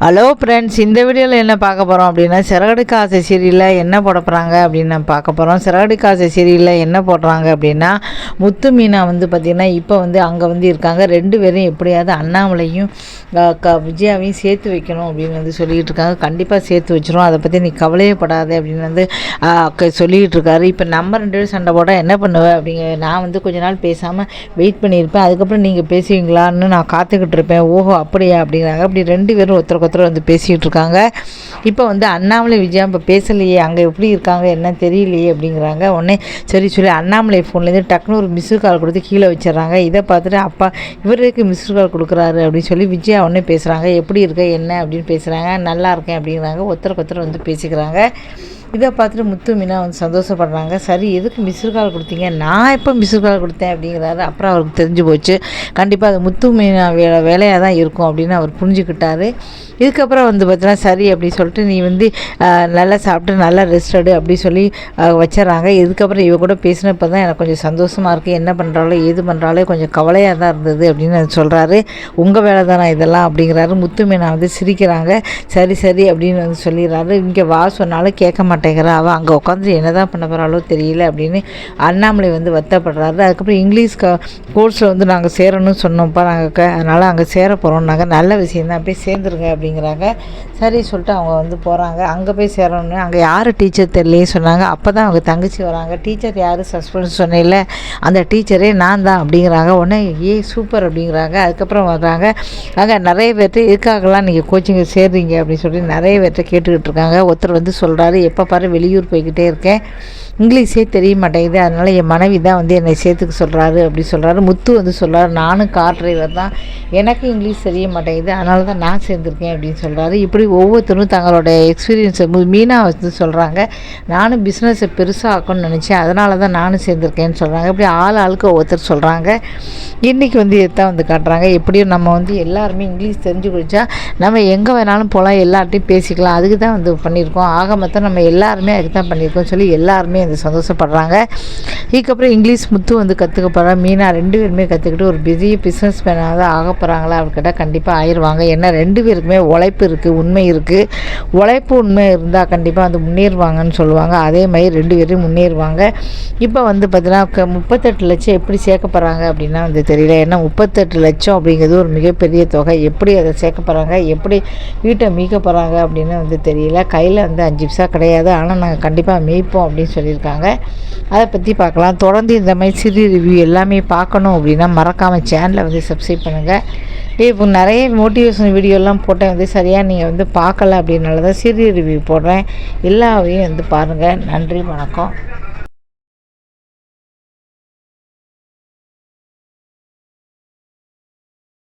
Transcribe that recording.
Hello friends, இந்த வீடியோவில் என்ன பார்க்க போகிறோம் அப்படின்னா, சிறகடிக்க ஆசை சீரியலில் என்ன போட போகிறாங்க அப்படின்னு நம்ம பார்க்க போகிறோம். சிறகடிக்க ஆசை சீரியலில் என்ன போடுறாங்க அப்படின்னா, முத்து மீனா பார்த்திங்கன்னா இப்போ அங்கே இருக்காங்க. ரெண்டு பேரும் எப்படியாவது அண்ணாமலையும் விஜயாவையும் சேர்த்து வைக்கணும் அப்படின்னு சொல்லிகிட்டு இருக்காங்க. கண்டிப்பாக சேர்த்து வச்சிரும், அதை பற்றி நீ கவலையே படாது அப்படின்னு சொல்லிகிட்டு இருக்காரு. இப்போ நம்ம ரெண்டு பேரும் சண்டை போட்டால் என்ன பண்ணுவேன் அப்படிங்க, நான் கொஞ்ச நாள் பேசாமல் வெயிட் பண்ணியிருப்பேன், அதுக்கப்புறம் நீங்கள் பேசுவீங்களான்னு நான் காத்துக்கிட்டு இருப்பேன். ஓஹோ அப்படியா அப்படிங்கிறாங்க. அப்படி ரெண்டு பேரும் ஒருத்தருக்கு பேசிகிட்டு இருக்காங்க. இப்போ அண்ணாமலை விஜயா இப்போ பேசலையே, அங்கே எப்படி இருக்காங்க என்ன தெரியலையே அப்படிங்கிறாங்க. உடனே சரி சொல்லி அண்ணாமலை ஃபோன்லேருந்து டக்குன்னு ஒரு மிஸ்டு கால் கொடுத்து கீழே வச்சிடறாங்க. இதை பார்த்துட்டு அப்பா இவருக்கு மிஸ்டு கால் கொடுக்குறாரு அப்படின்னு சொல்லி விஜயா உடனே பேசுகிறாங்க. எப்படி இருக்க என்ன அப்படின்னு பேசுகிறாங்க. நல்லா இருக்கேன் அப்படிங்கிறாங்க. ஒருத்தருக்கு பேசிக்கிறாங்க. இதை பார்த்துட்டு முத்து மீனா சந்தோஷப்படுறாங்க. சரி எதுக்கு மிஸ்டு கால் கொடுத்தீங்க, நான் எப்போ மிஸ்டு கால் கொடுத்தேன் அப்படிங்கிறாரு. அப்புறம் அவருக்கு தெரிஞ்சு போச்சு, கண்டிப்பாக அது முத்து மீனா வேலையாக தான் இருக்கும் அப்படின்னு அவர் புரிஞ்சுக்கிட்டாரு. இதுக்கப்புறம் பார்த்தீங்கன்னா சரி அப்படின்னு சொல்லிட்டு நீ நல்லா சாப்பிட்டு நல்லா ரெஸ்ட் எடு அப்படி சொல்லி வச்சிடறாங்க. இதுக்கப்புறம் இவ கூட பேசினப்போ தான் எனக்கு கொஞ்சம் சந்தோஷமாக இருக்குது. என்ன பண்ணுறாலோ ஏது பண்ணுறாலோ கொஞ்சம் கவலையாக தான் இருந்தது அப்படின்னு சொல்கிறாரு. உங்கள் வேலை தானே இதெல்லாம் அப்படிங்கிறாரு. முத்து மீனா சிரிக்கிறாங்க. சரி சரி அப்படின்னு சொல்லிடுறாரு. இங்கே வா சொன்னாலும் கேட்க மாட்டேங்கிறா, அவள் அங்கே உட்காந்து என்ன தான் பண்ண போகிறாளோ தெரியல அப்படின்னு அண்ணாமலை வருத்தப்படுறாரு. அதுக்கப்புறம் இங்கிலீஷ் கோர்ஸில் நாங்கள் சேரணும்னு சொன்னோம்ப்பா நாங்கள், அதனால் அங்கே சேர போகிறோம், நாங்கள் நல்ல விஷயம் தான், போய் சேர்ந்துருங்க அப்படிங்கிறாங்க. சரி சொல்லிட்டு அவங்க போகிறாங்க. அங்கே போய் சேரணும்னு அங்கே யார் டீச்சர் தெரியலையே சொன்னாங்க. அப்போ தான் அவங்க தங்கச்சி வராங்க. டீச்சர் யார் சஸ்பென்ஸ் சொன்னேன்ல, அந்த டீச்சரே நான் தான் அப்படிங்கிறாங்க. உடனே சூப்பர் அப்படிங்கிறாங்க. அதுக்கப்புறம் வர்றாங்க. அங்கே நிறைய பேர்ட்டு இதுக்காகலாம் நீங்கள் கோச்சிங் சேர்றீங்க அப்படின்னு சொல்லி நிறைய பேர்ட்ட கேட்டுக்கிட்டு இருக்காங்க. ஒருத்தர் சொல்கிறாரு, எப்போ பாரு வெளியூர் போய்கிட்டே இருக்கேன், இங்கிலீஷே தெரிய மாட்டேங்குது, அதனால் என் மனைவி தான் என்னை சேர்த்துக்க சொல்கிறாரு அப்படி சொல்கிறாரு. முத்து சொல்கிறாரு, நானும் கார் டிரைவர் தான், எனக்கு இங்கிலீஷ் தெரிய மாட்டேங்குது, அதனால தான் நான் சேர்ந்துருக்கேன் அப்படின்னு சொல்கிறாரு. இப்படி ஒவ்வொருத்தரும் தங்களோட எக்ஸ்பீரியன்ஸை மீனா சொல்கிறாங்க. நானும் பிஸ்னஸை பெருசாக ஆக்கணும்னு நினச்சேன், அதனால தான் நானும் சேர்ந்துருக்கேன்னு சொல்கிறாங்க. இப்படி ஆளுக்கு ஒவ்வொருத்தர் சொல்கிறாங்க. இன்றைக்கி இதைத்தான் காட்டுறாங்க. எப்படியும் நம்ம எல்லாருமே இங்கிலீஷ் தெரிஞ்சு குடித்தா நம்ம எங்கே வேணாலும் போகலாம், எல்லார்ட்டையும் பேசிக்கலாம், அதுக்கு தான் பண்ணியிருக்கோம். ஆக மொத்தம் நம்ம எல்லாருமே அதுக்கு தான் பண்ணியிருக்கோம் சொல்லி எல்லாருமே சந்தோஷப்படுறாங்க. இதுக்கப்புறம் இங்கிலீஷ் முத்து கற்றுக்க போகிறா. மீனா ரெண்டு பேருமே கற்றுக்கிட்டு ஒரு பெரிய பிஸ்னஸ் மேனாக தான் ஆக போகிறாங்களா அப்படின்னு கேட்டால் கண்டிப்பாக ஆயிடுவாங்க. ஏன்னா ரெண்டு பேருக்குமே உழைப்பு இருக்குது, உண்மை இருக்குது. உழைப்பு உண்மை இருந்தால் கண்டிப்பாக முன்னேறுவாங்கன்னு சொல்லுவாங்க. அதே மாதிரி ரெண்டு பேரும் முன்னேறுவாங்க. இப்போ பார்த்தீங்கன்னா 38 லட்சம் எப்படி சேர்க்க போகிறாங்க அப்படின்னா தெரியல. ஏன்னா 38 லட்சம் அப்படிங்கிறது ஒரு மிகப்பெரிய தொகை. எப்படி அதை சேர்க்க போகிறாங்க, எப்படி வீட்டை மீட்க போகிறாங்க அப்படின்னு தெரியல. கையில் 5 பைசா கிடையாது, ஆனால் நாங்கள் கண்டிப்பாக மீட்போம் அப்படின்னு சொல்லியிருக்காங்க. அதை பற்றி பார்க்கலாம். தொடர்ந்து இந்த மாதிரி சீரியல் ரிவ்யூ எல்லாமே பார்க்கணும் அப்படின்னா மறக்காமல் சேனலை சப்ஸ்கிரைப் பண்ணுங்கள். இப்போ நிறைய மோட்டிவேஷன் வீடியோலாம் போட்டேன், சரியாக நீங்கள் பார்க்கல அப்படின்னால தான் சீரியல் ரிவ்யூ போடுறேன். எல்லாவையும் பாருங்கள். நன்றி, வணக்கம்.